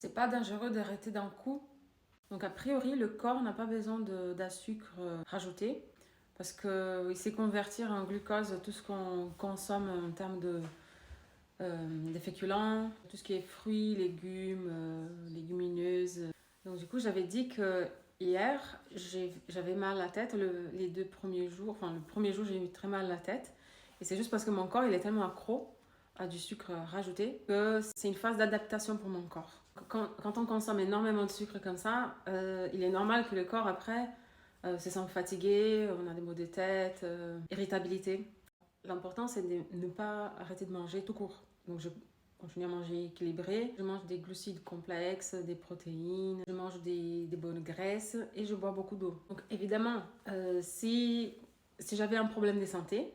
C'est pas dangereux d'arrêter d'un coup. Donc a priori, le corps n'a pas besoin d'un sucre rajouté parce qu'il sait convertir en glucose tout ce qu'on consomme en termes de féculents, tout ce qui est fruits, légumes, légumineuses. Donc du coup, j'avais dit que hier, j'avais mal à la tête les 2 premiers jours. Enfin, le premier jour, j'ai eu très mal à la tête. Et c'est juste parce que mon corps, il est tellement accro à du sucre rajouté que c'est une phase d'adaptation pour mon corps. Quand on consomme énormément de sucre comme ça, il est normal que le corps, après, se sent fatigué, on a des maux de tête, irritabilité. L'important, c'est de ne pas arrêter de manger tout court. Donc, je continue à manger équilibré. Je mange des glucides complexes, des protéines, je mange des bonnes graisses et je bois beaucoup d'eau. Donc, évidemment, si j'avais un problème de santé,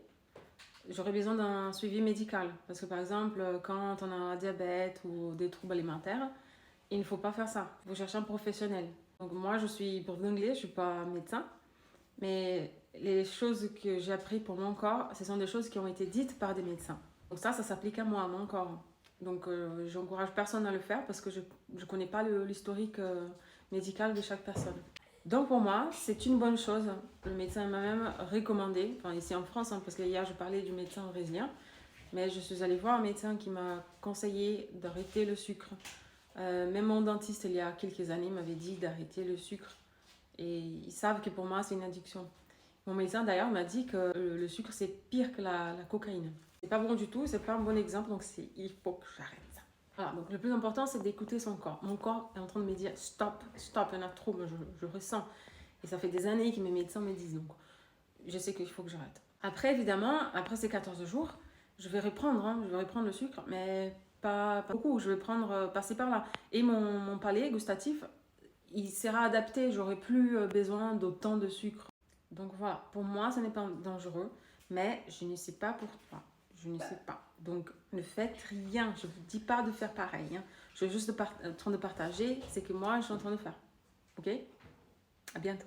j'aurais besoin d'un suivi médical. Parce que, par exemple, quand on a un diabète ou des troubles alimentaires, il ne faut pas faire ça. Il faut chercher un professionnel. Donc, moi, je suis prof d'anglais, je ne suis pas médecin. Mais les choses que j'ai apprises pour mon corps, ce sont des choses qui ont été dites par des médecins. Donc ça s'applique à moi, à mon corps. Donc j'encourage personne à le faire parce que je ne connais pas l'historique médical de chaque personne. Donc pour moi, c'est une bonne chose. Le médecin m'a même recommandé, enfin ici en France, hein, parce que hier je parlais du médecin brésilien, mais je suis allée voir un médecin qui m'a conseillé d'arrêter le sucre. Même mon dentiste, il y a quelques années, m'avait dit d'arrêter le sucre. Et ils savent que pour moi, c'est une addiction. Mon médecin, d'ailleurs, m'a dit que le sucre, c'est pire que la cocaïne. C'est pas bon du tout, c'est pas un bon exemple, donc il faut que j'arrête ça. Voilà, donc le plus important, c'est d'écouter son corps. Mon corps est en train de me dire stop, stop, il y en a trop, moi je ressens. Et ça fait des années que mes médecins me disent, donc je sais qu'il faut que j'arrête. Après, évidemment, après ces 14 jours, je vais reprendre, je vais reprendre le sucre, mais pas beaucoup, je vais prendre par-ci par-là. Et mon palais gustatif, il sera adapté, j'aurai plus besoin d'autant de sucre. Donc voilà, pour moi, ce n'est pas dangereux, mais je ne sais pas pour toi. Je ne sais pas. Donc ne faites rien. Je ne vous dis pas de faire pareil. Je suis juste en train de partager ce que moi, je suis en train de faire. Ok? À bientôt.